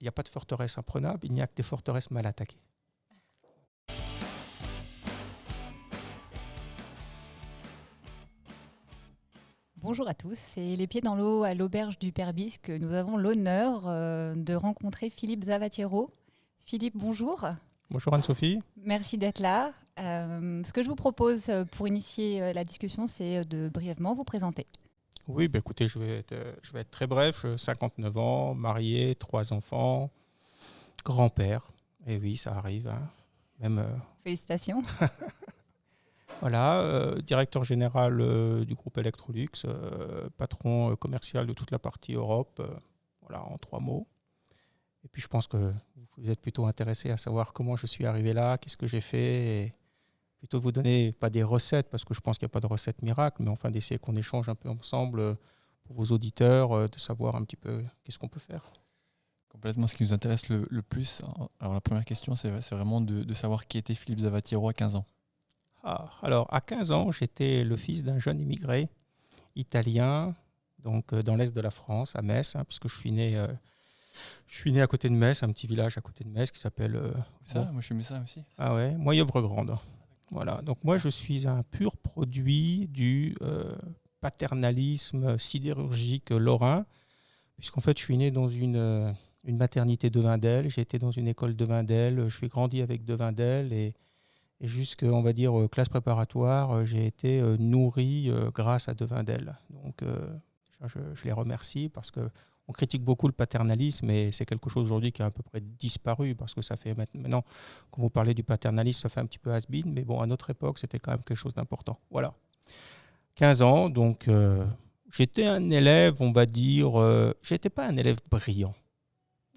il n'y a pas de forteresse imprenable, il n'y a que des forteresses mal attaquées. Bonjour à tous, c'est Les Pieds dans l'eau à l'auberge du Père Bisque que nous avons l'honneur de rencontrer Philippe Zavatiero. Philippe, bonjour. Bonjour Anne-Sophie. Merci d'être là. Ce que je vous propose pour initier la discussion, c'est de brièvement vous présenter. Oui, écoutez, je vais être très bref. 59 ans, marié, 3 enfants, grand-père. Et oui, ça arrive. Hein. Même, Félicitations. voilà, directeur général du groupe Electrolux, patron commercial de toute la partie Europe. Voilà, en 3 mots. Et puis je pense que vous êtes plutôt intéressé à savoir comment je suis arrivé là, qu'est-ce que j'ai fait. Et plutôt vous donner, pas des recettes, parce que je pense qu'il n'y a pas de recette miracle, mais enfin d'essayer qu'on échange un peu ensemble pour vos auditeurs, de savoir un petit peu qu'est-ce qu'on peut faire. Complètement, ce qui nous intéresse le plus. Alors la première question, c'est vraiment de savoir qui était Philippe Zavatiero à 15 ans. Alors, à 15 ans, j'étais le fils d'un jeune immigré italien, donc dans l'est de la France, à Metz, hein, puisque je suis né à côté de Metz, un petit village à côté de Metz qui s'appelle... Moi je suis messin aussi. Ah ouais, Moyeuvre-Grande. Voilà, donc moi je suis un pur produit du paternalisme sidérurgique lorrain, puisqu'en fait je suis né dans une maternité de Wendel, j'ai été dans une école de Wendel, je suis grandi avec de Wendel et jusqu'à, on va dire, classe préparatoire, j'ai été nourri grâce à de Wendel. Donc je les remercie parce que on critique beaucoup le paternalisme et c'est quelque chose aujourd'hui qui a à peu près disparu parce que ça fait maintenant, quand vous parlez du paternalisme, ça fait un petit peu has-been, mais bon, à notre époque, c'était quand même quelque chose d'important. Voilà. 15 ans, donc j'étais un élève, on va dire, j'étais pas un élève brillant.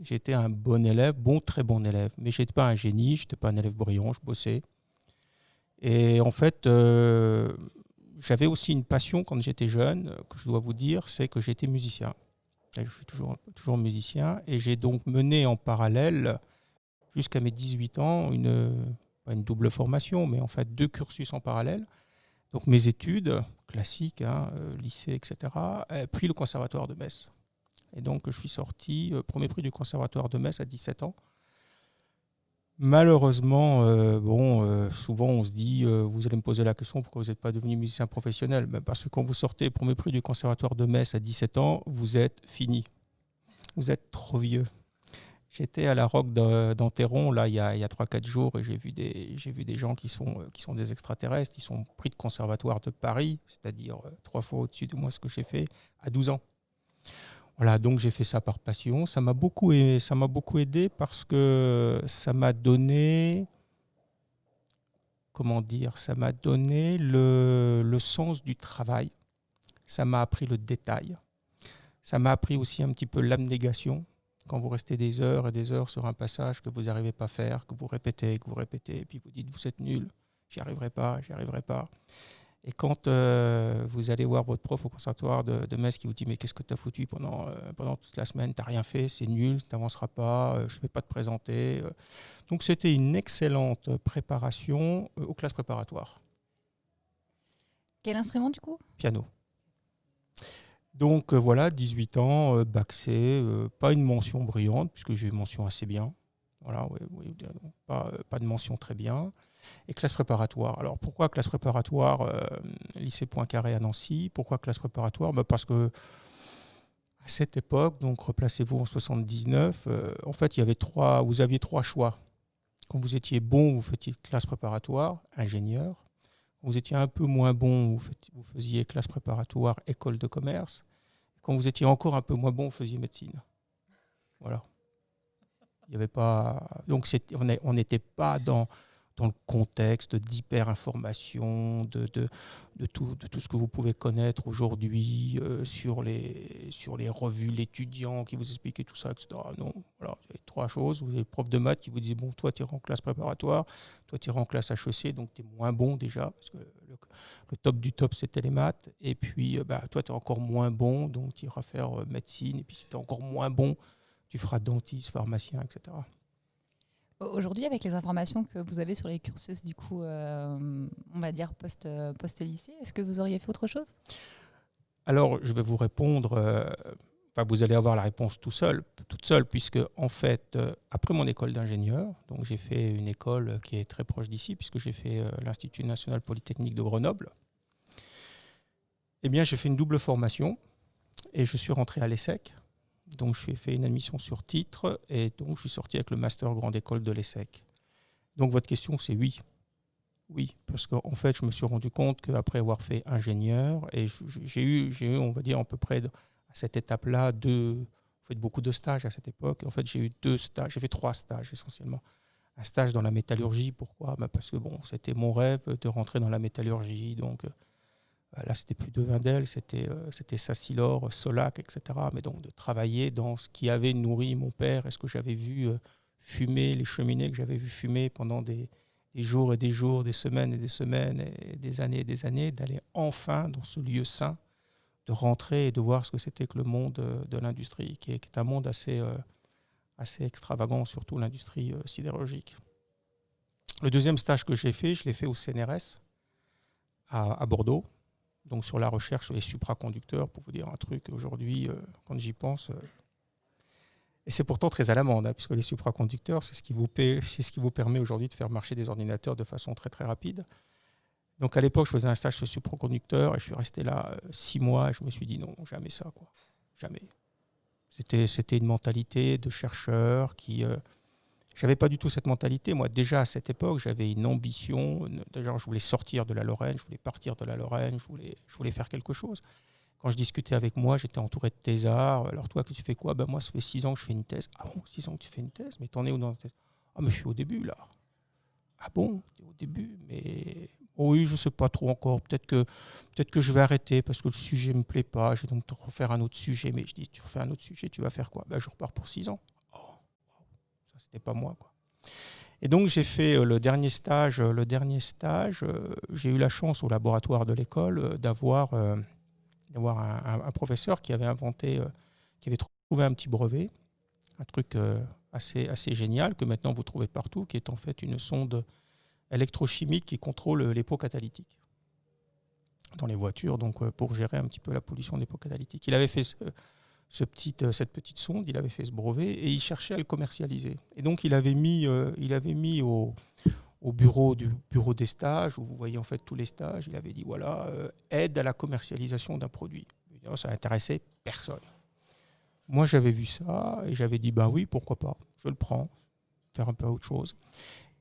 J'étais un bon élève, très bon élève, mais j'étais pas un génie, j'étais pas un élève brillant, je bossais. Et en fait, j'avais aussi une passion quand j'étais jeune, que je dois vous dire, c'est que j'étais musicien. Je suis toujours musicien et j'ai donc mené en parallèle, jusqu'à mes 18 ans, pas une double formation, mais en fait 2 cursus en parallèle. Donc mes études classiques, hein, lycée, etc., puis le conservatoire de Metz. Et donc je suis sorti, premier prix du conservatoire de Metz à 17 ans. Malheureusement, souvent on se dit, vous allez me poser la question, pourquoi vous n'êtes pas devenu musicien professionnel ? Parce que quand vous sortez premier prix du conservatoire de Metz à 17 ans, vous êtes fini. Vous êtes trop vieux. J'étais à la Roque d'Enterron là, il y a 3-4 jours et j'ai vu des gens qui sont des extraterrestres. Ils sont prix de conservatoire de Paris, c'est-à-dire 3 fois au-dessus de moi ce que j'ai fait à 12 ans. Voilà, donc j'ai fait ça par passion. Ça m'a beaucoup aidé parce que ça m'a donné, ça m'a donné le sens du travail. Ça m'a appris le détail. Ça m'a appris aussi un petit peu l'abnégation. Quand vous restez des heures et des heures sur un passage que vous n'arrivez pas à faire, que vous répétez, et puis vous dites vous êtes nul, j'y arriverai pas. Et quand vous allez voir votre prof au conservatoire de Metz qui vous dit mais qu'est-ce que tu as foutu pendant toute la semaine, tu n'as rien fait, c'est nul, tu n'avanceras pas, je ne vais pas te présenter. Donc c'était une excellente préparation aux classes préparatoires. Quel instrument du coup ? Piano. Donc voilà, 18 ans, bac C, pas une mention brillante puisque j'ai une mention assez bien. Voilà, pas de mention très bien. Et classe préparatoire. Alors pourquoi classe préparatoire lycée Poincaré à Nancy ? Pourquoi classe préparatoire ? Parce que à cette époque, donc replacez-vous en 79, en fait vous aviez 3 choix. Quand vous étiez bon, vous faisiez classe préparatoire, ingénieur. Quand vous étiez un peu moins bon, vous faisiez classe préparatoire, école de commerce. Quand vous étiez encore un peu moins bon, vous faisiez médecine. Voilà. Il y avait pas. Donc on n'était pas dans le contexte d'hyper-information, de tout ce que vous pouvez connaître aujourd'hui sur les revues, l'étudiant qui vous expliquait tout ça, etc. Non, voilà, il y avait 3 choses. Vous avez le prof de maths qui vous disait, bon, toi, tu iras en classe préparatoire, toi, tu iras en classe HEC, donc tu es moins bon déjà, parce que le top du top, c'était les maths. Et puis, toi, tu es encore moins bon, donc tu iras faire médecine. Et puis, si tu es encore moins bon, tu feras dentiste, pharmacien, etc. Aujourd'hui, avec les informations que vous avez sur les cursus, du coup, on va dire post-lycée, est-ce que vous auriez fait autre chose ? Alors, je vais vous répondre vous allez avoir la réponse toute seule, puisque en fait, après mon école d'ingénieur, donc j'ai fait une école qui est très proche d'ici, puisque j'ai fait l'Institut national polytechnique de Grenoble. Eh bien, j'ai fait une double formation et je suis rentré à l'ESSEC. Donc, j'ai fait une admission sur titre et donc je suis sorti avec le master grande école de l'ESSEC. Donc, votre question, c'est oui. Oui, parce qu'en fait, je me suis rendu compte qu'après avoir fait ingénieur, et j'ai eu, on va dire, à peu près à cette étape-là, beaucoup de stages à cette époque. En fait, j'ai eu 2 stages, j'ai fait 3 stages essentiellement. Un stage dans la métallurgie, pourquoi ? Parce que bon, c'était mon rêve de rentrer dans la métallurgie. Donc là, c'était plus de Wendel, c'était Sassilor, Solac, etc. Mais donc de travailler dans ce qui avait nourri mon père et ce que j'avais vu fumer, les cheminées que j'avais vu fumer pendant des jours et des jours, des semaines et des années, d'aller enfin dans ce lieu sain, de rentrer et de voir ce que c'était que le monde de l'industrie, qui est un monde assez extravagant, surtout l'industrie sidérurgique. Le deuxième stage que j'ai fait, je l'ai fait au CNRS à Bordeaux, donc sur la recherche sur les supraconducteurs, pour vous dire un truc aujourd'hui, quand j'y pense. Et c'est pourtant très à la mode, puisque les supraconducteurs, c'est ce qui vous permet aujourd'hui de faire marcher des ordinateurs de façon très très rapide. Donc à l'époque, je faisais un stage sur supraconducteurs et je suis resté là 6 mois et je me suis dit non, jamais ça, quoi. Jamais. C'était une mentalité de chercheur qui... j'avais pas du tout cette mentalité. Moi, déjà à cette époque, j'avais une ambition. Déjà, je voulais sortir de la Lorraine, je voulais partir de la Lorraine, je voulais faire quelque chose. Quand je discutais avec moi, j'étais entouré de thésards. Alors toi, tu fais quoi ? Moi, ça fait 6 ans que je fais une thèse. Ah bon, 6 ans que tu fais une thèse ? Mais t'en es où dans la thèse ? Ah, mais je suis au début, là. Ah bon, t'es au début, mais... Oh oui, je sais pas trop encore. Peut-être que je vais arrêter parce que le sujet me plaît pas. Je vais donc te refaire un autre sujet. Mais je dis, tu refais un autre sujet, tu vas faire quoi ? Je repars pour 6 ans. Oh, ça, c'était pas moi, quoi. Et donc, j'ai fait le dernier stage. J'ai eu la chance au laboratoire de l'école d'avoir un professeur qui avait inventé, qui avait trouvé un petit brevet, un truc assez génial que maintenant vous trouvez partout, qui est en fait une sonde électrochimique qui contrôle les pots catalytiques dans les voitures, donc pour gérer un petit peu la pollution des pots catalytiques. Il avait fait cette petite sonde, il avait fait ce brevet et il cherchait à le commercialiser. Et donc il avait mis au bureau des stages, où vous voyez en fait tous les stages, il avait dit voilà, aide à la commercialisation d'un produit. Ça n'intéressait personne. Moi j'avais vu ça et j'avais dit oui, pourquoi pas, je le prends, faire un peu autre chose.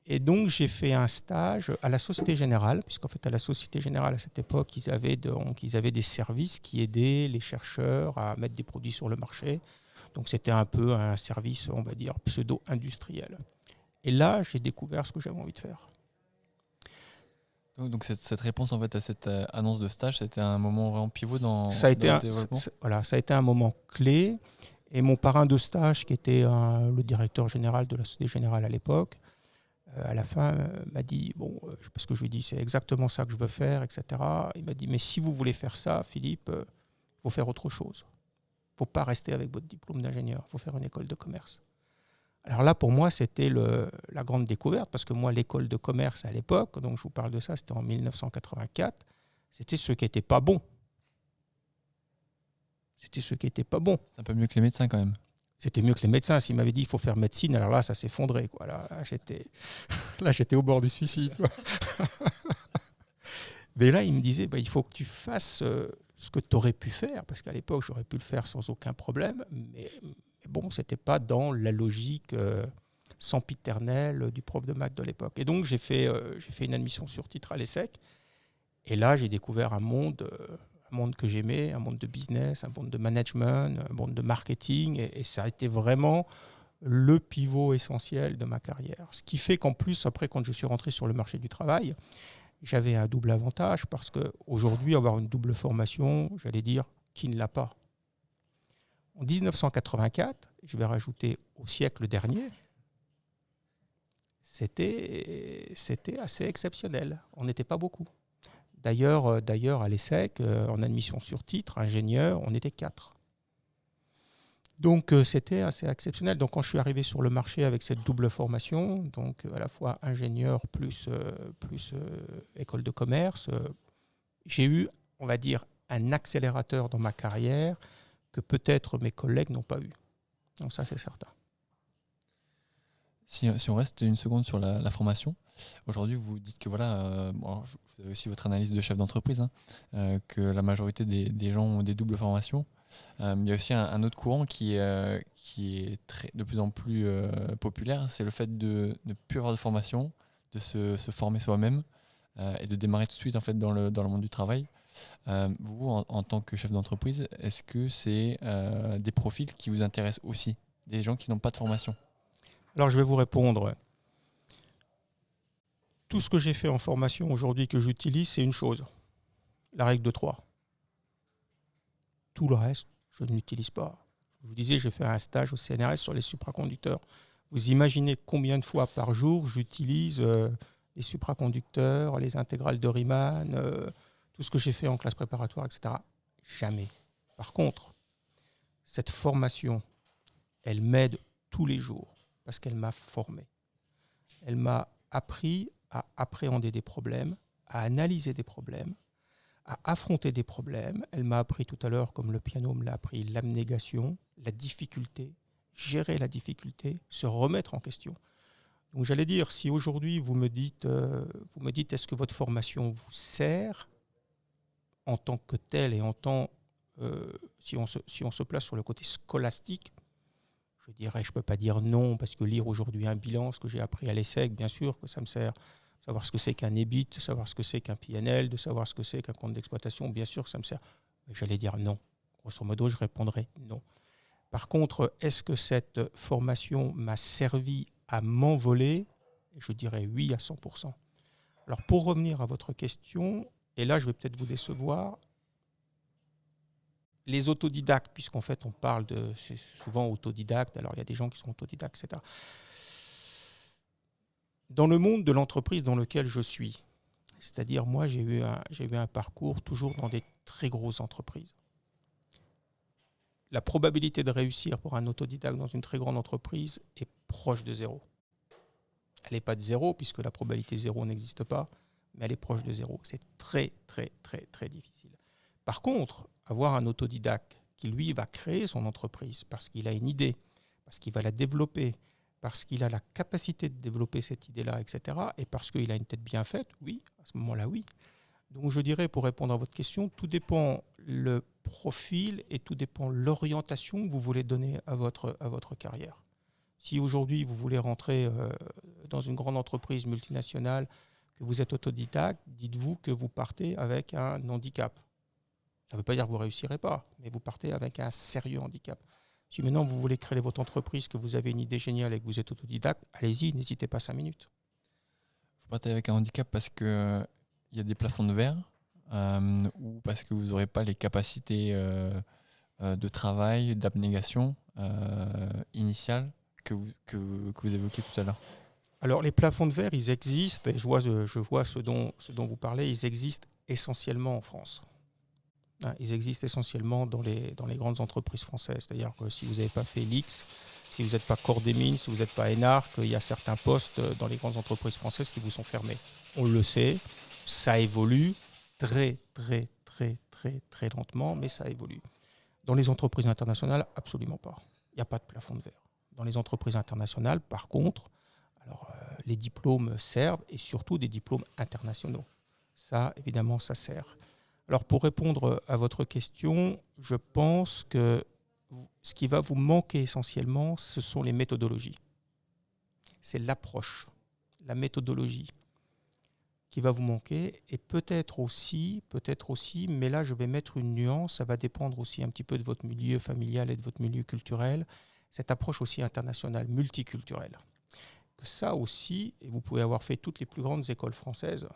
Et donc j'ai fait un stage à la Société Générale, puisqu'en fait à la Société Générale à cette époque, ils avaient des services qui aidaient les chercheurs à mettre des produits sur le marché. Donc c'était un peu un service, on va dire, pseudo-industriel. Et là, j'ai découvert ce que j'avais envie de faire. Donc cette réponse en fait à cette annonce de stage, c'était un moment vraiment pivot dans votre développement. Ça a été un moment clé. Et mon parrain de stage, qui était le directeur général de la Société Générale à l'époque, à la fin, m'a dit, parce que je lui ai dit, c'est exactement ça que je veux faire, etc. Il m'a dit, mais si vous voulez faire ça, Philippe, il faut faire autre chose. Il ne faut pas rester avec votre diplôme d'ingénieur, il faut faire une école de commerce. Alors là, pour moi, c'était la grande découverte, parce que moi, l'école de commerce à l'époque, donc je vous parle de ça, c'était en 1984, c'était ce qui n'était pas bon. C'était ce qui n'était pas bon. C'est un peu mieux que les médecins quand même. C'était mieux que les médecins. S'il m'avait dit il faut faire médecine, alors là, ça s'effondrait, quoi. Là, j'étais au bord du suicide, quoi. Mais là, il me disait il faut que tu fasses ce que tu aurais pu faire, parce qu'à l'époque, j'aurais pu le faire sans aucun problème. Mais bon, ce n'était pas dans la logique sempiternelle du prof de maths de l'époque. Et donc, j'ai fait une admission sur titre à l'ESSEC. Et là, j'ai découvert un monde que j'aimais, un monde de business, un monde de management, un monde de marketing, et ça a été vraiment le pivot essentiel de ma carrière. Ce qui fait qu'en plus, après, quand je suis rentré sur le marché du travail, j'avais un double avantage, parce qu'aujourd'hui, avoir une double formation, j'allais dire, qui ne l'a pas ? En 1984, je vais rajouter au siècle dernier, c'était assez exceptionnel. On n'était pas beaucoup. D'ailleurs, à l'ESSEC, en admission sur titre, ingénieur, on était 4. Donc, c'était assez exceptionnel. Donc, quand je suis arrivé sur le marché avec cette double formation, donc à la fois ingénieur plus école de commerce, j'ai eu, on va dire, un accélérateur dans ma carrière que peut-être mes collègues n'ont pas eu. Donc ça, c'est certain. Si on reste une seconde sur la formation, aujourd'hui vous dites que voilà, vous avez aussi votre analyse de chef d'entreprise, que la majorité des gens ont des doubles formations. Il y a aussi un autre courant qui est de plus en plus populaire, c'est le fait de ne plus avoir de formation, de se former soi-même et de démarrer tout de suite en fait, dans le monde du travail. Vous, en tant que chef d'entreprise, est-ce que c'est des profils qui vous intéressent aussi, des gens qui n'ont pas de formation? Alors, je vais vous répondre. Tout ce que j'ai fait en formation aujourd'hui que j'utilise, c'est une chose, la règle de 3. Tout le reste, je ne l'utilise pas. Je vous disais, j'ai fait un stage au CNRS sur les supraconducteurs. Vous imaginez combien de fois par jour j'utilise les supraconducteurs, les intégrales de Riemann, tout ce que j'ai fait en classe préparatoire, etc. Jamais. Par contre, cette formation, elle m'aide tous les jours parce qu'elle m'a formé. Elle m'a appris à appréhender des problèmes, à analyser des problèmes, à affronter des problèmes. Elle m'a appris tout à l'heure, comme le piano me l'a appris, l'abnégation, la difficulté, gérer la difficulté, se remettre en question. Donc j'allais dire, si aujourd'hui vous me dites est-ce que votre formation vous sert en tant que telle et en tant, si on se place sur le côté scolastique, je dirais, je ne peux pas dire non, parce que lire aujourd'hui un bilan, ce que j'ai appris à l'ESSEC, bien sûr que ça me sert. Savoir ce que c'est qu'un EBIT, de savoir ce que c'est qu'un PNL, de savoir ce que c'est qu'un compte d'exploitation, bien sûr que ça me sert. Mais j'allais dire non. Grosso modo, je répondrais non. Par contre, est-ce que cette formation m'a servi à m'envoler? Je dirais oui à 100%. Alors, pour revenir à votre question, et là, je vais peut-être vous décevoir, les autodidactes, puisqu'en fait, on parle de... C'est souvent autodidacte, alors il y a des gens qui sont autodidactes, etc. Dans le monde de l'entreprise dans lequel je suis, c'est-à-dire moi, j'ai eu un parcours toujours dans des très grosses entreprises. La probabilité de réussir pour un autodidacte dans une très grande entreprise est proche de 0. Elle n'est pas de 0, puisque la probabilité 0 n'existe pas, mais elle est proche de 0. C'est très, très, très, très difficile. Par contre, avoir un autodidacte qui, lui, va créer son entreprise parce qu'il a une idée, parce qu'il va la développer, parce qu'il a la capacité de développer cette idée-là, etc., et parce qu'il a une tête bien faite, oui, à ce moment-là, oui. Donc je dirais, pour répondre à votre question, tout dépend le profil et tout dépend l'orientation que vous voulez donner à votre carrière. Si aujourd'hui vous voulez rentrer dans une grande entreprise multinationale, que vous êtes autodidacte, dites-vous que vous partez avec un handicap. Ça ne veut pas dire que vous ne réussirez pas, mais vous partez avec un sérieux handicap. Si maintenant vous voulez créer votre entreprise, que vous avez une idée géniale et que vous êtes autodidacte, allez-y, n'hésitez pas 5 minutes. Vous partez avec un handicap parce qu'il y a des plafonds de verre ou parce que vous n'aurez pas les capacités de travail, d'abnégation initiale que vous évoquiez tout à l'heure? Alors les plafonds de verre, ils existent, et je vois ce dont vous parlez, ils existent essentiellement en France. Ils existent essentiellement dans les grandes entreprises françaises. C'est-à-dire que si vous n'avez pas fait l'X, si vous n'êtes pas corps des mines, si vous n'êtes pas ENARC, il y a certains postes dans les grandes entreprises françaises qui vous sont fermés. On le sait, ça évolue très, très, très, très, très lentement, mais ça évolue. Dans les entreprises internationales, absolument pas. Il n'y a pas de plafond de verre. Dans les entreprises internationales, par contre, alors, les diplômes servent, et surtout des diplômes internationaux. Ça, évidemment, ça sert. Alors, pour répondre à votre question, je pense que ce qui va vous manquer essentiellement, ce sont les méthodologies. C'est l'approche, la méthodologie qui va vous manquer, et peut-être aussi, mais là je vais mettre une nuance, ça va dépendre aussi un petit peu de votre milieu familial et de votre milieu culturel, cette approche aussi internationale, multiculturelle. Que ça aussi, et vous pouvez avoir fait toutes les plus grandes écoles françaises,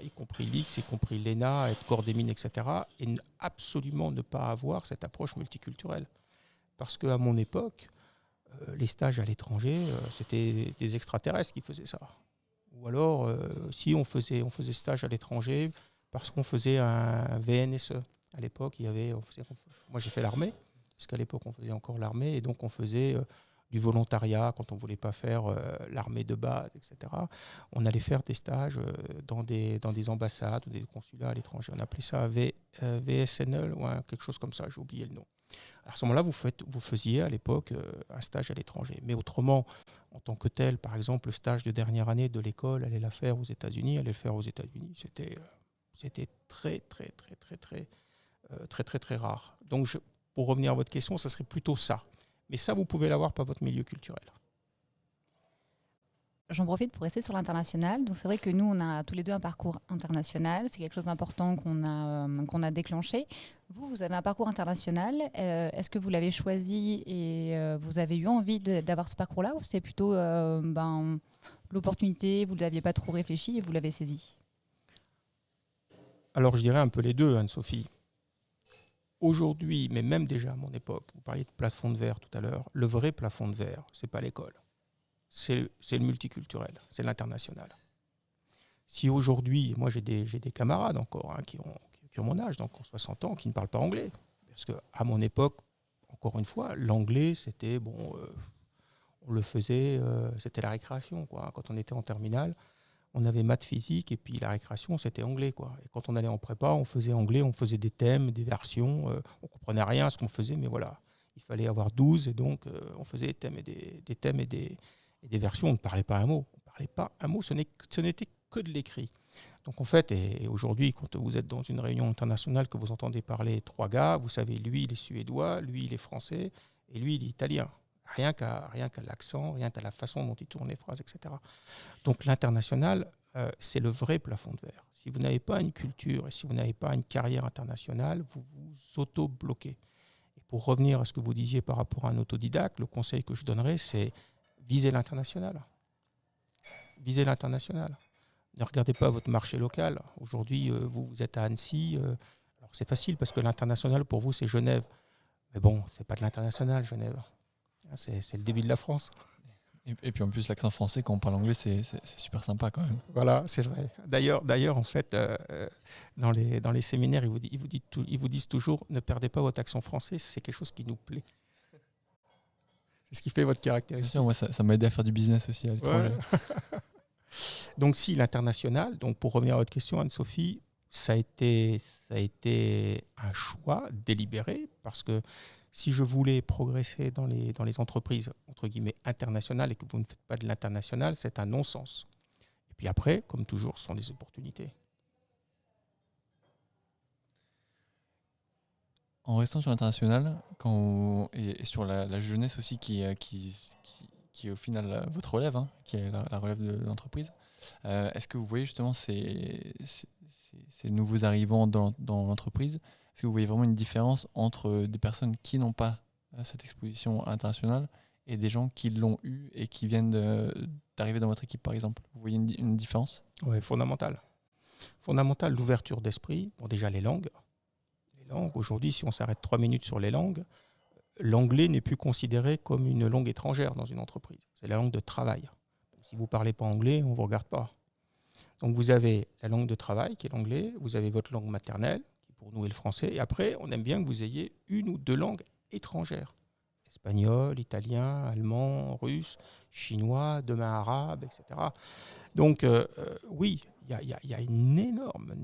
y compris l'X, y compris l'ENA, être corps des mines, etc., et absolument ne pas avoir cette approche multiculturelle. Parce qu'à mon époque, les stages à l'étranger, c'était des extraterrestres qui faisaient ça. Ou alors, si on faisait stage à l'étranger, parce qu'on faisait un VNSE. À l'époque, moi j'ai fait l'armée, parce qu'à l'époque on faisait encore l'armée, et donc on faisait du volontariat quand on ne voulait pas faire l'armée de base, etc. On allait faire des stages dans des ambassades ou des consulats à l'étranger. On appelait ça VSNL ou quelque chose comme ça, j'ai oublié le nom. À ce moment-là, vous faisiez à l'époque un stage à l'étranger. Mais autrement, en tant que tel, par exemple, le stage de dernière année de l'école, allez le faire aux États-Unis. C'était très, très, très, très, très, très, très, très rare. Donc, pour revenir à votre question, ça serait plutôt ça. Mais ça, vous pouvez l'avoir par votre milieu culturel. J'en profite pour rester sur l'international. Donc c'est vrai que nous, on a tous les deux un parcours international. C'est quelque chose d'important qu'on a déclenché. Vous avez un parcours international. Est-ce que vous l'avez choisi et vous avez eu envie d'avoir ce parcours-là, ou c'était plutôt l'opportunité, vous ne l'aviez pas trop réfléchi et vous l'avez saisi? Alors je dirais un peu les deux, Anne-Sophie. Aujourd'hui, mais même déjà à mon époque, vous parliez de plafond de verre tout à l'heure, le vrai plafond de verre, ce n'est pas l'école. C'est le multiculturel, c'est l'international. Si aujourd'hui, moi j'ai des camarades encore qui ont mon âge, donc en 60 ans, qui ne parlent pas anglais. Parce qu'à mon époque, encore une fois, l'anglais, c'était, on le faisait, c'était la récréation, quoi. Quand on était en terminale, on avait maths, physique, et puis la récréation, c'était anglais, quoi. Et quand on allait en prépa, on faisait anglais, on faisait des thèmes, des versions, on ne comprenait rien à ce qu'on faisait, mais voilà. Il fallait avoir 12, et donc on faisait des thèmes et des versions. On ne parlait pas un mot. On ne parlait pas un mot, ce n'était que de l'écrit. Donc en fait, et aujourd'hui, quand vous êtes dans une réunion internationale, que vous entendez parler 3 gars, vous savez, lui, il est suédois, lui, il est français, et lui, il est italien. Rien qu'à l'accent, rien qu'à la façon dont il tourne les phrases, etc. Donc l'international, c'est le vrai plafond de verre. Si vous n'avez pas une culture et si vous n'avez pas une carrière internationale, vous vous auto-bloquez. Et pour revenir à ce que vous disiez par rapport à un autodidacte, le conseil que je donnerais, c'est viser l'international. Visez l'international. Ne regardez pas votre marché local. Aujourd'hui, vous êtes à Annecy. Alors c'est facile parce que l'international, pour vous, c'est Genève. Mais bon, c'est pas de l'international, Genève. C'est le début de la France. Et puis en plus, l'accent français, quand on parle anglais, c'est super sympa quand même. Voilà, c'est vrai. D'ailleurs, en fait, dans les séminaires, ils vous disent toujours, ne perdez pas votre accent français, c'est quelque chose qui nous plaît. C'est ce qui fait votre caractéristique. Bien sûr, moi, ça m'a aidé à faire du business aussi à l'étranger. Ouais. Donc si l'international, donc pour revenir à votre question, Anne-Sophie, ça a été un choix délibéré, parce que si je voulais progresser dans les entreprises, entre guillemets, internationales, et que vous ne faites pas de l'international, c'est un non-sens. Et puis après, comme toujours, ce sont des opportunités. En restant sur l'international, et sur la jeunesse aussi qui est au final votre relève, hein, qui est la relève de l'entreprise, est-ce que vous voyez justement ces nouveaux arrivants dans l'entreprise? Est-ce que vous voyez vraiment une différence entre des personnes qui n'ont pas cette exposition internationale et des gens qui l'ont eu et qui viennent d'arriver dans votre équipe, par exemple? Vous voyez une différence? Oui, fondamentale. Fondamentale, l'ouverture d'esprit. Bon, déjà les langues. Aujourd'hui, si on s'arrête 3 minutes sur les langues, l'anglais n'est plus considéré comme une langue étrangère dans une entreprise. C'est la langue de travail. Si vous ne parlez pas anglais, on ne vous regarde pas. Donc vous avez la langue de travail, qui est l'anglais, vous avez votre langue maternelle, qui pour nous est le français, et après, on aime bien que vous ayez 1 ou 2 langues étrangères. Espagnol, italien, allemand, russe, chinois, demain arabe, etc. Donc oui, il y a une énorme...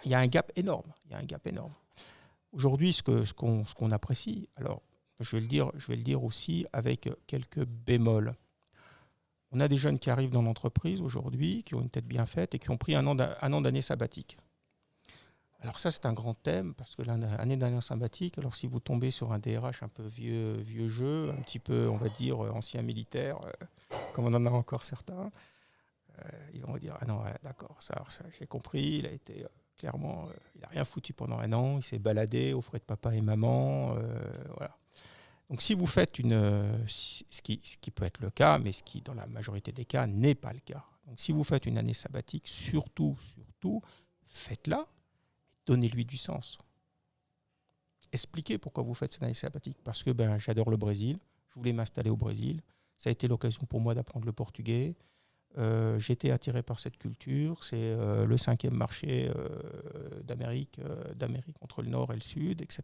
Il y a un gap énorme. Aujourd'hui, ce qu'on apprécie, alors je vais le dire aussi avec quelques bémols. On a des jeunes qui arrivent dans l'entreprise aujourd'hui, qui ont une tête bien faite et qui ont pris un an d'année sabbatique. Alors ça, c'est un grand thème, parce que l'année d'année sabbatique, alors si vous tombez sur un DRH un peu vieux jeu, un petit peu, on va dire, ancien militaire, comme on en a encore certains, ils vont vous dire, ah non, ouais, d'accord, ça j'ai compris, il a été... Clairement, il n'a rien foutu pendant 1 an, il s'est baladé aux frais de papa et maman. Voilà. Donc si vous faites ce qui peut être le cas, mais ce qui dans la majorité des cas n'est pas le cas. Donc si vous faites une année sabbatique, surtout, faites-la, donnez-lui du sens. Expliquez pourquoi vous faites cette année sabbatique. Parce que j'adore le Brésil, je voulais m'installer au Brésil, ça a été l'occasion pour moi d'apprendre le portugais. J'étais attiré par cette culture, c'est le 5e marché d'Amérique entre le nord et le sud, etc.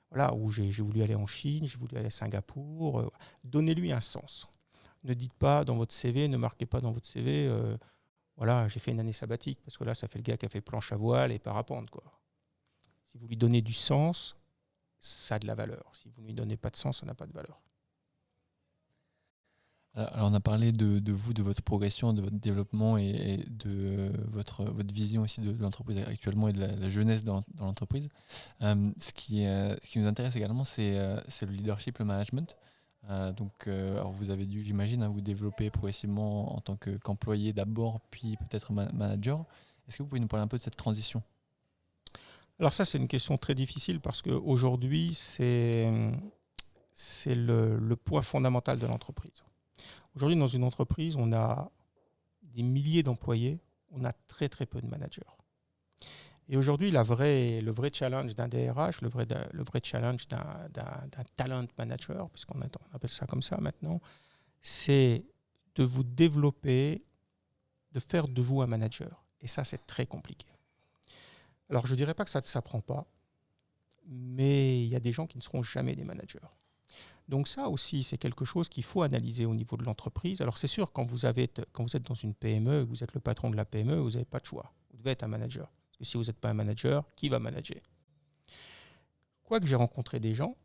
voilà, où j'ai voulu aller en Chine, j'ai voulu aller à Singapour. Donnez-lui un sens. Ne dites pas dans votre CV, ne marquez pas dans votre CV, voilà, j'ai fait une année sabbatique, parce que là, ça fait le gars qui a fait planche à voile et parapente, quoi. Si vous lui donnez du sens, ça a de la valeur. Si vous ne lui donnez pas de sens, ça n'a pas de valeur. Alors, on a parlé de vous, de votre progression, de votre développement et de votre vision aussi de l'entreprise actuellement et de la jeunesse dans l'entreprise. Ce qui nous intéresse également, c'est le leadership, le management. Alors vous avez dû, j'imagine, vous développer progressivement en tant qu'employé d'abord, puis peut-être manager. Est-ce que vous pouvez nous parler un peu de cette transition ? Alors ça, c'est une question très difficile parce qu'aujourd'hui, c'est le point fondamental de l'entreprise. Aujourd'hui, dans une entreprise, on a des milliers d'employés, on a très très peu de managers. Et aujourd'hui, le vrai challenge d'un DRH, le vrai challenge d'un talent manager, puisqu'on appelle ça comme ça maintenant, c'est de vous développer, de faire de vous un manager. Et ça, c'est très compliqué. Alors, je ne dirais pas que ça ne s'apprend pas, mais il y a des gens qui ne seront jamais des managers. Donc ça aussi, c'est quelque chose qu'il faut analyser au niveau de l'entreprise. Alors c'est sûr, quand vous êtes dans une PME, vous êtes le patron de la PME, vous n'avez pas de choix. Vous devez être un manager. Parce que si vous n'êtes pas un manager, qui va manager ? Quoique j'ai rencontré des gens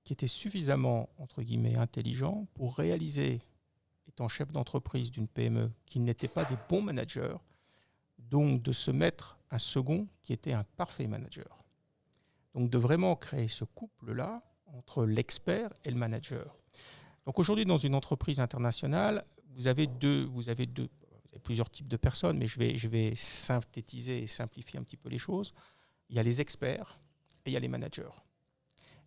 qui étaient suffisamment, entre guillemets, intelligents pour réaliser, étant chef d'entreprise d'une PME, qu'ils n'étaient pas des bons managers, donc de se mettre un second qui était un parfait manager. Donc de vraiment créer ce couple-là entre l'expert et le manager. Donc aujourd'hui, dans une entreprise internationale, vous avez plusieurs types de personnes, mais je vais synthétiser et simplifier un petit peu les choses. Il y a les experts et il y a les managers.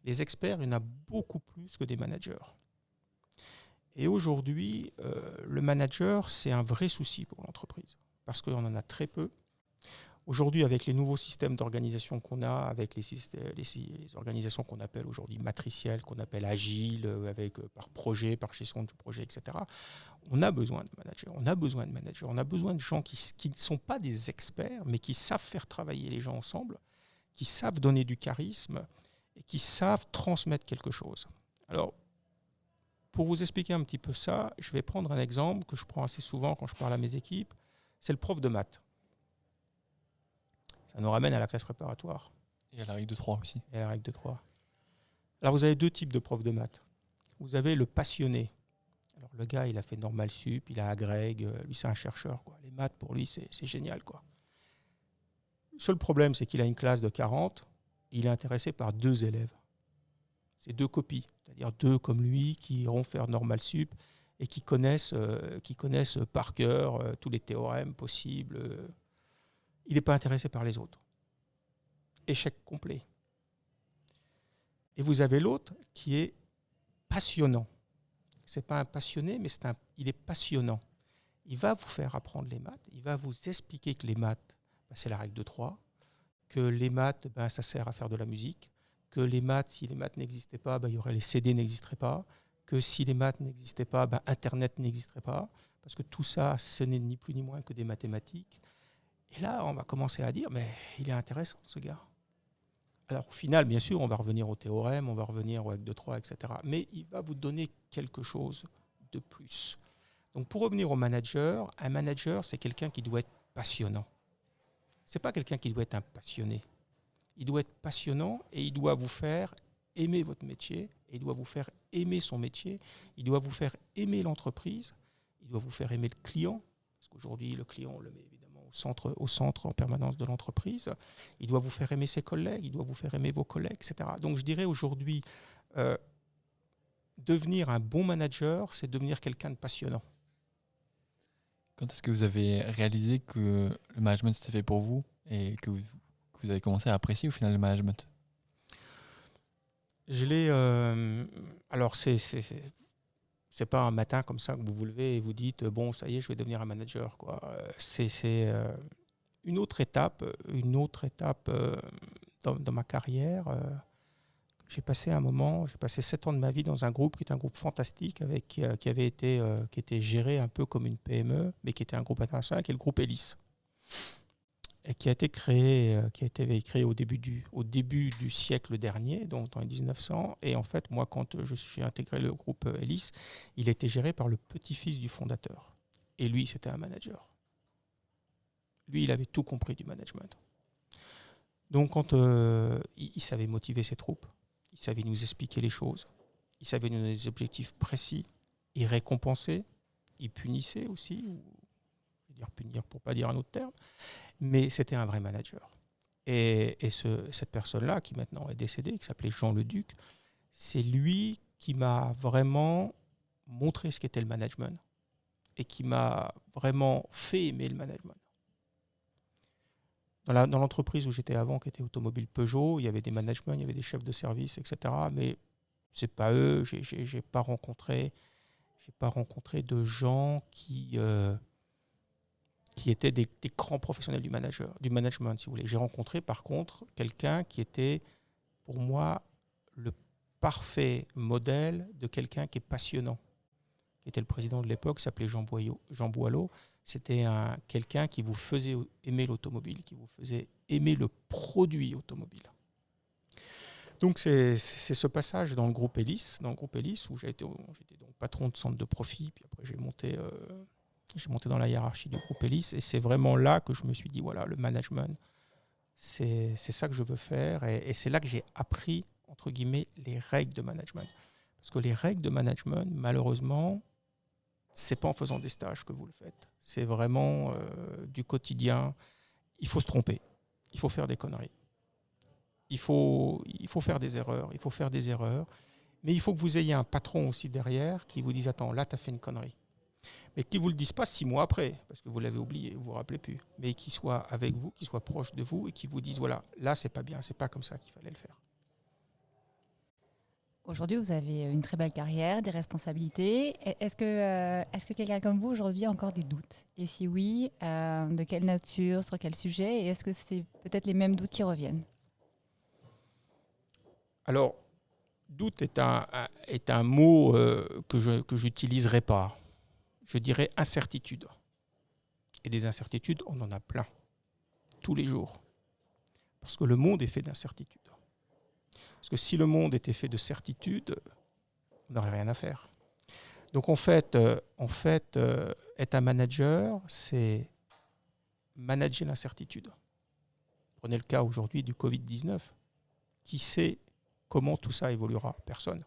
Les experts, il y en a beaucoup plus que des managers. Et aujourd'hui, le manager, c'est un vrai souci pour l'entreprise, parce qu'on en a très peu. Aujourd'hui, avec les nouveaux systèmes d'organisation qu'on a, avec les organisations qu'on appelle aujourd'hui matricielles, qu'on appelle agiles, par projet, par gestion du projet, etc., on a besoin de managers, on a besoin de gens qui ne sont pas des experts, mais qui savent faire travailler les gens ensemble, qui savent donner du charisme et qui savent transmettre quelque chose. Alors, pour vous expliquer un petit peu ça, je vais prendre un exemple que je prends assez souvent quand je parle à mes équipes, c'est le prof de maths. Ça nous ramène à la classe préparatoire. Et à la règle de 3 aussi. Et à la règle de 3. Alors, vous avez deux types de profs de maths. Vous avez le passionné. Alors, le gars, il a fait normal sup, il a agrég, lui, c'est un chercheur, quoi. Les maths, pour lui, c'est génial, quoi. Le seul problème, c'est qu'il a une classe de 40, il est intéressé par 2 élèves. C'est 2 copies, c'est-à-dire 2 comme lui qui iront faire normal sup et qui connaissent par cœur tous les théorèmes possibles. Il n'est pas intéressé par les autres. Échec complet. Et vous avez l'autre qui est passionnant. Ce n'est pas un passionné, mais il est passionnant. Il va vous faire apprendre les maths, il va vous expliquer que les maths, c'est la règle de 3, que les maths, ça sert à faire de la musique, que les maths, si les maths n'existaient pas, il y aurait les CD n'existeraient pas, que si les maths n'existaient pas, Internet n'existerait pas, parce que tout ça, ce n'est ni plus ni moins que des mathématiques. Et là, on va commencer à dire, mais il est intéressant, ce gars. Alors, au final, bien sûr, on va revenir au théorème, on va revenir aux règles de 3, etc. Mais il va vous donner quelque chose de plus. Donc, pour revenir au manager, un manager, c'est quelqu'un qui doit être passionnant. Ce n'est pas quelqu'un qui doit être un passionné. Il doit être passionnant et il doit vous faire aimer votre métier, et il doit vous faire aimer son métier, il doit vous faire aimer l'entreprise, il doit vous faire aimer le client, parce qu'aujourd'hui, le client, on le met évidemment au centre en permanence de l'entreprise. Il doit vous faire aimer ses collègues, il doit vous faire aimer vos collègues, etc. Donc je dirais aujourd'hui, devenir un bon manager, c'est devenir quelqu'un de passionnant. Quand est-ce que vous avez réalisé que le management c'était fait pour vous et que vous avez commencé à apprécier au final le management ? Je l'ai. Alors c'est pas un matin comme ça que vous vous levez et vous dites bon, ça y est, je vais devenir un manager, quoi. C'est une autre étape dans ma carrière. J'ai passé 7 ans de ma vie dans un groupe qui est un groupe fantastique qui était géré un peu comme une PME, mais qui était un groupe international, qui est le groupe Elis. et qui a été créé, au début du siècle dernier, donc dans les 1900. Et en fait, moi, quand j'ai intégré le groupe Elis, il était géré par le petit-fils du fondateur. Et lui, c'était un manager. Lui, il avait tout compris du management. Donc, quand il savait motiver ses troupes, il savait nous expliquer les choses, il savait nous donner des objectifs précis, il récompensait, il punissait aussi, ou je vais dire punir pour ne pas dire un autre terme, mais c'était un vrai manager. Et cette personne-là, qui maintenant est décédée, qui s'appelait Jean Leduc, c'est lui qui m'a vraiment montré ce qu'était le management et qui m'a vraiment fait aimer le management. Dans l'entreprise où j'étais avant, qui était Automobile Peugeot, il y avait des managements, il y avait des chefs de service, etc. Mais c'est pas eux. J'ai pas rencontré de gens qui étaient des grands professionnels du management, si vous voulez. J'ai rencontré par contre quelqu'un qui était, pour moi, le parfait modèle de quelqu'un qui est passionnant, qui était le président de l'époque, s'appelait Jean Boileau. C'était quelqu'un qui vous faisait aimer l'automobile, qui vous faisait aimer le produit automobile. Donc c'est ce passage dans le groupe Elis, où j'étais donc patron de centre de profit, puis après j'ai monté dans la hiérarchie du groupe Elis, et c'est vraiment là que je me suis dit, voilà, le management, c'est ça que je veux faire, et c'est là que j'ai appris, entre guillemets, les règles de management. Parce que les règles de management, malheureusement, c'est pas en faisant des stages que vous le faites. C'est vraiment du quotidien. Il faut se tromper. Il faut faire des conneries. Il faut faire des erreurs. Mais il faut que vous ayez un patron aussi derrière qui vous dise, attends, là, tu as fait une connerie. Mais qui ne vous le dise pas 6 mois après, parce que vous l'avez oublié, vous ne vous rappelez plus. Mais qui soit avec vous, qui soit proche de vous et qui vous dise, voilà, là, c'est pas bien, c'est pas comme ça qu'il fallait le faire. Aujourd'hui, vous avez une très belle carrière, des responsabilités. Est-ce que quelqu'un comme vous, aujourd'hui, a encore des doutes? Et si oui, de quelle nature, sur quel sujet? Et est-ce que c'est peut-être les mêmes doutes qui reviennent? Alors, doute est un mot que je n'utiliserai pas. Je dirais incertitude. Et des incertitudes, on en a plein, tous les jours. Parce que le monde est fait d'incertitudes. Parce que si le monde était fait de certitude, on n'aurait rien à faire. Donc en fait, être un manager, c'est manager l'incertitude. Prenez le cas aujourd'hui du Covid-19. Qui sait comment tout ça évoluera? Personne.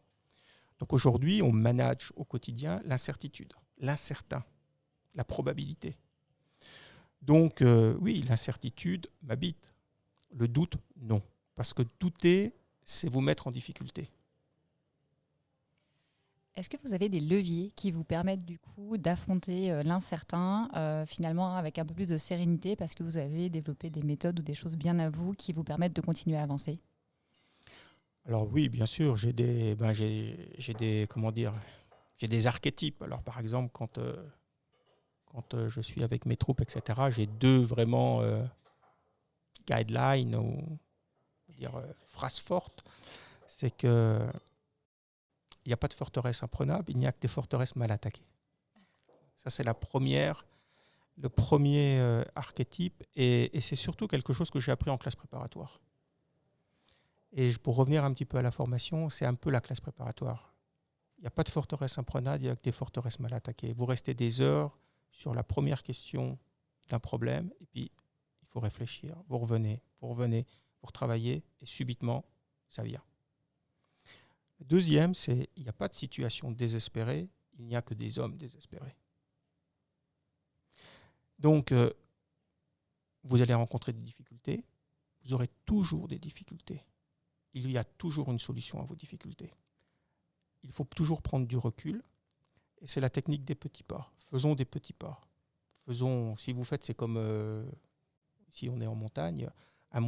Donc aujourd'hui, on manage au quotidien l'incertitude, l'incertain, la probabilité. Donc oui, l'incertitude m'habite. Le doute, non. Parce que douter, c'est vous mettre en difficulté. Est-ce que vous avez des leviers qui vous permettent du coup d'affronter l'incertain finalement avec un peu plus de sérénité parce que vous avez développé des méthodes ou des choses bien à vous qui vous permettent de continuer à avancer? Alors oui, bien sûr, j'ai des archétypes. Alors par exemple, quand je suis avec mes troupes, etc., j'ai 2 vraiment guidelines ou phrases fortes. C'est que il n'y a pas de forteresse imprenable, il n'y a que des forteresses mal attaquées. Ça, c'est le premier archétype, et c'est surtout quelque chose que j'ai appris en classe préparatoire. Et pour revenir un petit peu à la formation, c'est un peu la classe préparatoire. Il n'y a pas de forteresse imprenable, il n'y a que des forteresses mal attaquées. Vous restez des heures sur la première question d'un problème, et puis il faut réfléchir. Vous revenez, vous retravaillez, et subitement, ça vient. Le deuxième, c'est il n'y a pas de situation désespérée, il n'y a que des hommes désespérés. Donc, vous allez rencontrer des difficultés, vous aurez toujours des difficultés. Il y a toujours une solution à vos difficultés. Il faut toujours prendre du recul, et c'est la technique des petits pas. Faisons des petits pas. Si vous faites, c'est comme si on est en montagne, un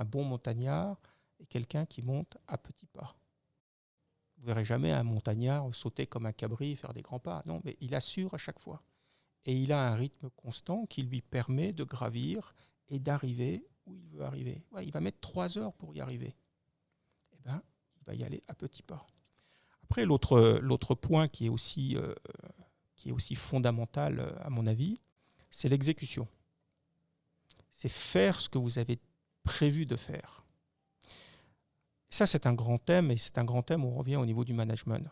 bon montagnard, est quelqu'un qui monte à petits pas. Vous ne verrez jamais un montagnard sauter comme un cabri et faire des grands pas. Non, mais il assure à chaque fois. Et il a un rythme constant qui lui permet de gravir et d'arriver où il veut arriver. Ouais, il va mettre 3 heures pour y arriver. Eh bien, il va y aller à petits pas. Après, l'autre point qui est aussi fondamental, à mon avis, c'est l'exécution. c'est faire ce que vous avez prévu de faire. Ça, c'est un grand thème, et c'est un grand thème où on revient au niveau du management.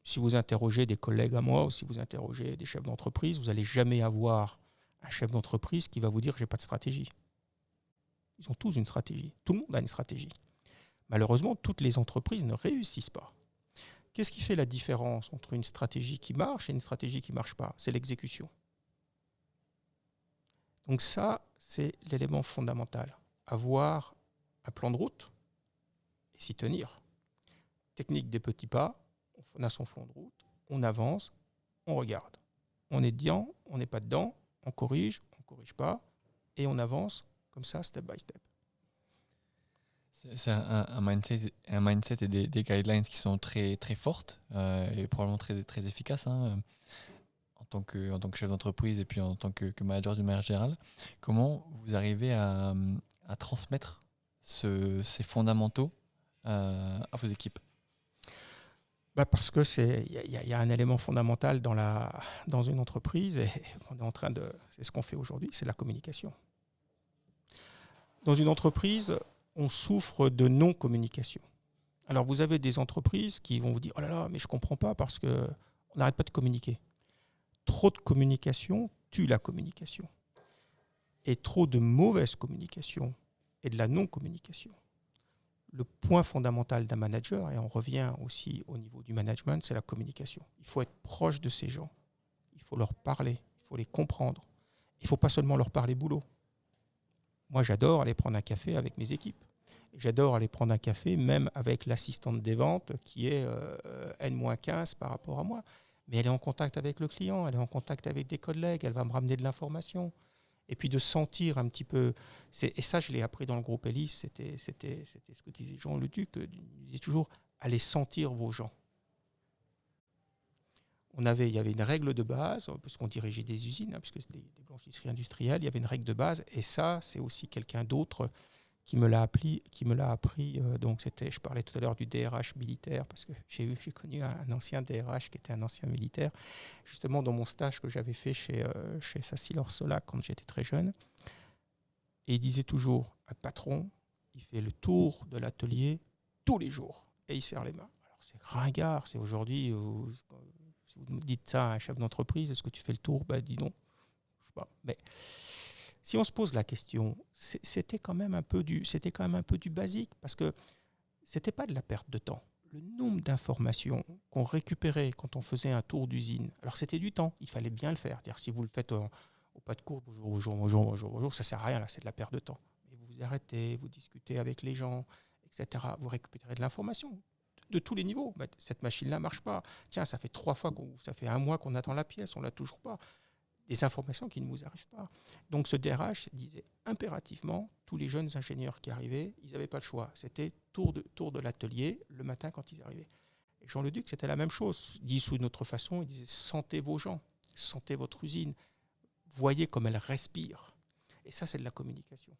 Si vous interrogez des collègues à moi, ou si vous interrogez des chefs d'entreprise, vous n'allez jamais avoir un chef d'entreprise qui va vous dire « j'ai pas de stratégie ». Ils ont tous une stratégie. Tout le monde a une stratégie. Malheureusement, toutes les entreprises ne réussissent pas. Qu'est-ce qui fait la différence entre une stratégie qui marche et une stratégie qui ne marche pas? C'est l'exécution. Donc ça, c'est l'élément fondamental. Avoir un plan de route et s'y tenir. Technique des petits pas, on a son plan de route, on avance, on regarde. On est dedans, on n'est pas dedans, on corrige pas, et on avance comme ça, step by step. C'est un mindset et des guidelines qui sont très, très fortes et probablement très, très efficaces en tant que chef d'entreprise et puis en tant que manager d'une manière générale. Comment vous arrivez à transmettre ces fondamentaux à vos équipes? Parce que y a un élément fondamental dans une entreprise, et on est en train c'est ce qu'on fait aujourd'hui, c'est la communication. Dans une entreprise, on souffre de non-communication. Alors vous avez des entreprises qui vont vous dire « Oh là là, mais je ne comprends pas parce qu'on n'arrête pas de communiquer ». Trop de communication tue la communication. Et trop de mauvaise communication et de la non-communication. Le point fondamental d'un manager, et on revient aussi au niveau du management, c'est la communication. Il faut être proche de ces gens. Il faut leur parler, il faut les comprendre. Il ne faut pas seulement leur parler boulot. Moi, j'adore aller prendre un café avec mes équipes. J'adore aller prendre un café même avec l'assistante des ventes qui est N-15 par rapport à moi. Mais elle est en contact avec le client, elle est en contact avec des collègues, elle va me ramener de l'information. Et puis de sentir un petit peu... Et ça, je l'ai appris dans le groupe Elis, c'était ce que disait Jean Leduc, il disait toujours « allez sentir vos gens ». Il y avait une règle de base, parce qu'on dirigeait des usines, puisque c'était des blanchisseries industrielles, il y avait une règle de base, et ça, c'est aussi quelqu'un d'autre qui me l'a appris. Donc je parlais tout à l'heure du DRH militaire, parce que j'ai connu un ancien DRH qui était un ancien militaire, justement dans mon stage que j'avais fait chez Sassil-Orsola quand j'étais très jeune. Et il disait toujours, un patron, il fait le tour de l'atelier tous les jours, et il serre les mains. Alors c'est ringard, c'est aujourd'hui... Si vous me dites ça à un chef d'entreprise, est-ce que tu fais le tour? Dis non. Je sais pas. Mais si on se pose la question, c'était quand même un peu du basique, parce que c'était pas de la perte de temps. Le nombre d'informations qu'on récupérait quand on faisait un tour d'usine, alors c'était du temps, il fallait bien le faire. C'est-à-dire, si vous le faites au pas de cours, bonjour, ça sert à rien, là, c'est de la perte de temps. Et vous vous arrêtez, vous discutez avec les gens, etc. Vous récupérez de l'information. De tous les niveaux. Cette machine-là ne marche pas. Tiens, ça fait ça fait un mois qu'on attend la pièce, on ne l'a toujours pas. Des informations qui ne nous arrivent pas. Donc ce DRH disait impérativement, tous les jeunes ingénieurs qui arrivaient, ils n'avaient pas le choix. C'était tour de l'atelier le matin quand ils arrivaient. Et Jean Leduc, c'était la même chose. Dit sous une autre façon, il disait sentez vos gens, sentez votre usine, voyez comme elle respire. Et ça, c'est de la communication.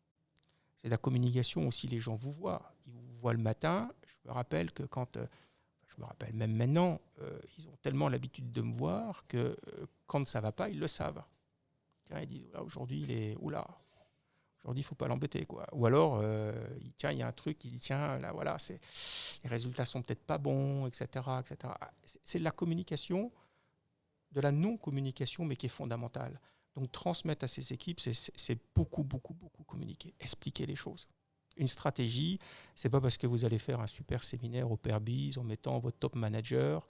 C'est de la communication aussi, les gens vous voient. Ils vous voient le matin. Je me rappelle que je me rappelle même maintenant, ils ont tellement l'habitude de me voir que quand ça ne va pas, ils le savent. Tiens, ils disent, aujourd'hui, aujourd'hui, il ne faut pas l'embêter, quoi. Ou alors, il y a un truc, il dit, tiens, là, voilà, les résultats sont peut-être pas bons, etc., etc. C'est de la communication, de la non-communication, mais qui est fondamentale. Donc transmettre à ses équipes, c'est beaucoup, beaucoup, beaucoup communiquer, expliquer les choses. Une stratégie, c'est pas parce que vous allez faire un super séminaire au Perbiz en mettant votre top manager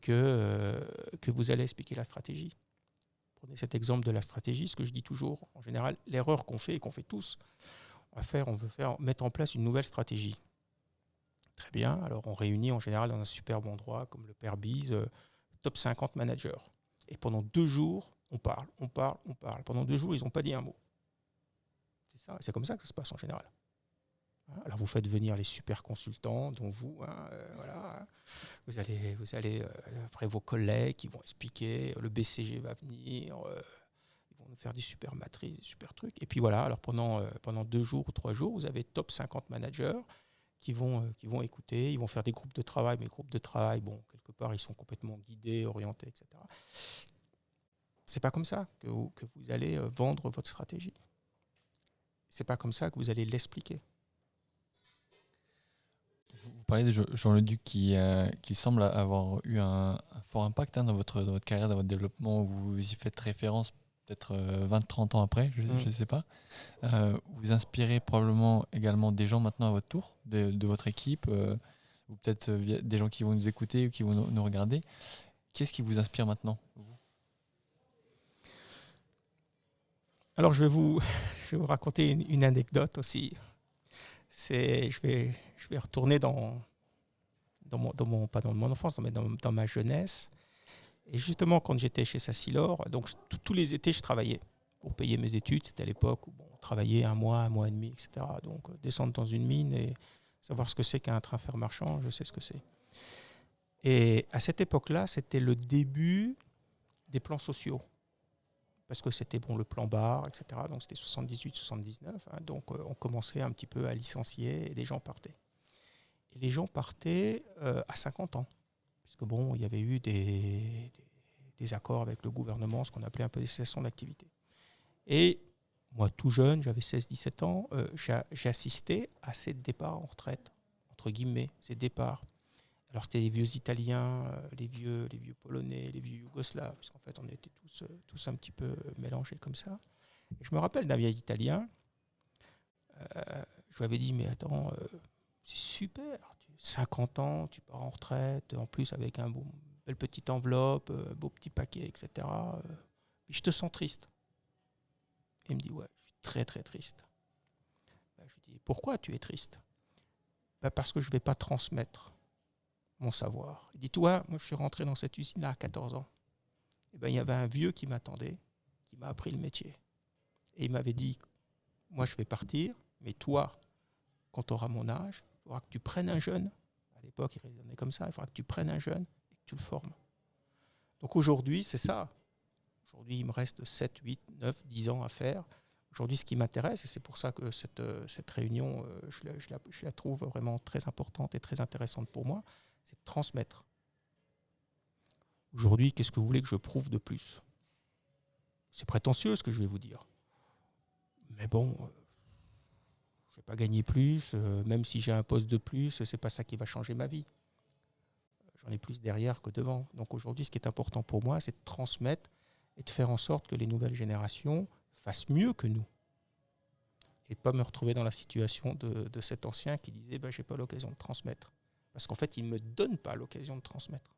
que vous allez expliquer la stratégie. Prenez cet exemple de la stratégie, ce que je dis toujours, en général, l'erreur qu'on fait et qu'on fait tous, on veut mettre en place une nouvelle stratégie. Très bien, alors on réunit en général dans un superbe endroit comme le Perbiz, top 50 managers. Et pendant 2 jours, on parle. Pendant 2 jours, ils n'ont pas dit un mot. C'est comme ça que ça se passe en général. Alors vous faites venir les super consultants, dont vous, voilà. Vous allez après vos collègues qui vont expliquer, le BCG va venir, ils vont nous faire des super matrices, des super trucs. Et puis voilà, alors pendant 2 jours ou 3 jours, vous avez top 50 managers qui vont écouter, ils vont faire des groupes de travail, mais les groupes de travail, quelque part, ils sont complètement guidés, orientés, etc. C'est pas comme ça que vous allez vendre votre stratégie. C'est pas comme ça que vous allez l'expliquer. Vous parlez de Jean-Leduc qui semble avoir eu un fort impact dans votre carrière, dans votre développement. Vous y faites référence peut-être 20-30 ans après, je ne sais pas. Vous inspirez probablement également des gens maintenant à votre tour, de votre équipe, ou peut-être des gens qui vont nous écouter ou qui vont nous regarder. Qu'est-ce qui vous inspire maintenant, vous ? Alors, je vais vous raconter une anecdote aussi. Je vais retourner dans mon enfance, mais dans ma jeunesse. Et justement, quand j'étais chez Sassilor, donc tous les étés, je travaillais pour payer mes études. C'était à l'époque où on travaillait un mois et demi, etc. Donc, descendre dans une mine et savoir ce que c'est qu'un train fer marchand, je sais ce que c'est. Et à cette époque-là, c'était le début des plans sociaux. Parce que c'était le plan bar, etc. Donc, c'était 78-79. Donc, on commençait un petit peu à licencier et les gens partaient. Et les gens partaient à 50 ans. Parce que il y avait eu des accords avec le gouvernement, ce qu'on appelait un peu des cessations d'activité. Et moi, tout jeune, j'avais 16-17 ans, j'assistais à ces départs en retraite, entre guillemets, ces départs. Alors, c'était les vieux Italiens, les vieux Polonais, les vieux Yougoslaves, parce qu'en fait, on était tous un petit peu mélangés comme ça. Et je me rappelle d'un vieil Italien, je lui avais dit, mais attends, c'est super, 50 ans, tu pars en retraite, en plus avec une belle petite enveloppe, beau petit paquet, etc. Puis je te sens triste. Et il me dit, ouais, je suis très très triste. Je lui dis, pourquoi tu es triste ? Parce que je ne vais pas transmettre mon savoir. Il dit, toi, moi je suis rentré dans cette usine-là à 14 ans. Et il y avait un vieux qui m'attendait, qui m'a appris le métier. Et il m'avait dit, moi je vais partir, mais toi, quand tu auras mon âge, il faudra que tu prennes un jeune. À l'époque, il raisonnait comme ça. Il faudra que tu prennes un jeune et que tu le formes. Donc aujourd'hui, c'est ça. Aujourd'hui, il me reste 7, 8, 9, 10 ans à faire. Aujourd'hui, ce qui m'intéresse, et c'est pour ça que cette réunion, je la trouve vraiment très importante et très intéressante pour moi, c'est de transmettre. Aujourd'hui, qu'est-ce que vous voulez que je prouve de plus ? C'est prétentieux ce que je vais vous dire. Mais je ne vais pas gagner plus, même si j'ai un poste de plus, ce n'est pas ça qui va changer ma vie. J'en ai plus derrière que devant. Donc aujourd'hui, ce qui est important pour moi, c'est de transmettre et de faire en sorte que les nouvelles générations fassent mieux que nous. Et pas me retrouver dans la situation de cet ancien qui disait je n'ai pas l'occasion de transmettre. Parce qu'en fait, il ne me donne pas l'occasion de transmettre.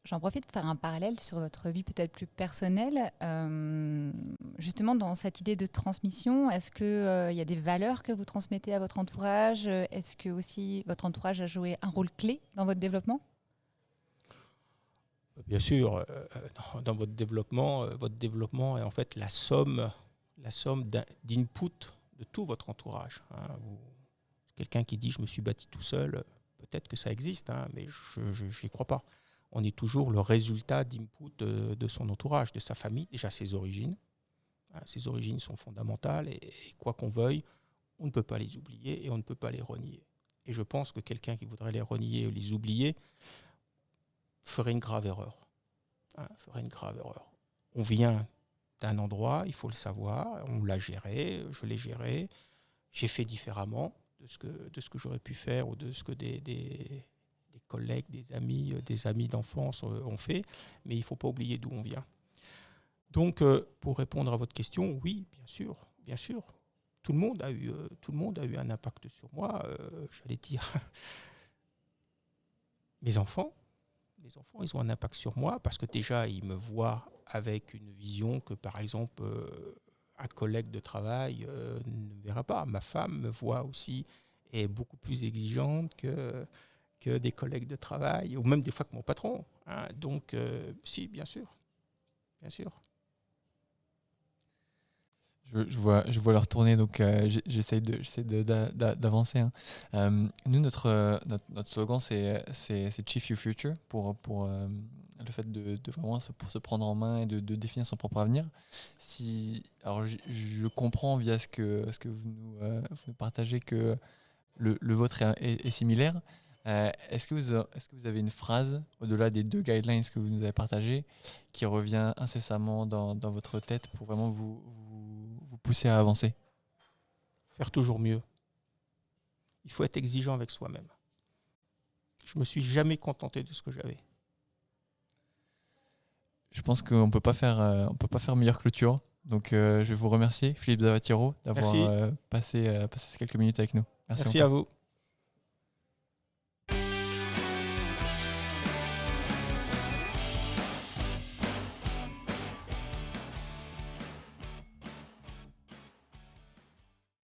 J'en profite pour faire un parallèle sur votre vie peut-être plus personnelle. Justement, dans cette idée de transmission, est-ce qu'il y a des valeurs que vous transmettez à votre entourage ? Est-ce que aussi votre entourage a joué un rôle clé dans votre développement ? Bien sûr, dans votre développement est en fait la somme d'input de tout votre entourage. Quelqu'un qui dit « je me suis bâti tout seul », peut-être que ça existe, mais je n'y crois pas. On est toujours le résultat d'input de son entourage, de sa famille, déjà ses origines. Ses origines sont fondamentales et quoi qu'on veuille, on ne peut pas les oublier et on ne peut pas les renier. Et je pense que quelqu'un qui voudrait les renier ou les oublier ferait une grave erreur. On vient d'un endroit, il faut le savoir, on l'a géré, je l'ai géré, j'ai fait différemment de ce que j'aurais pu faire ou de ce que des collègues, des amis d'enfance ont fait, mais il ne faut pas oublier d'où on vient. Donc, pour répondre à votre question, oui, bien sûr. Tout le monde a eu un impact sur moi, j'allais dire. Mes enfants, ils ont un impact sur moi parce que déjà, ils me voient avec une vision que, par exemple, un collègue de travail ne verra pas. Ma femme me voit aussi et est beaucoup plus exigeante que des collègues de travail ou même des fois que mon patron. Donc, si, bien sûr. Je vois leur tourner, donc j'essaie d'avancer. Nous, notre slogan, c'est Chief Your Future, pour le fait de vraiment pour se prendre en main et de définir son propre avenir. Alors, je comprends via ce que vous nous partagez que le vôtre est similaire. Est-ce que vous avez une phrase, au-delà des 2 guidelines que vous nous avez partagées, qui revient incessamment dans votre tête pour vraiment vous poussé à avancer? Faire toujours mieux. Il faut être exigeant avec soi-même. Je me suis jamais contenté de ce que j'avais. Je pense qu'on peut pas faire meilleure clôture. Donc, je vais vous remercier, Philippe Zavattiero, d'avoir Merci. passé ces quelques minutes avec nous. Merci encore. à vous.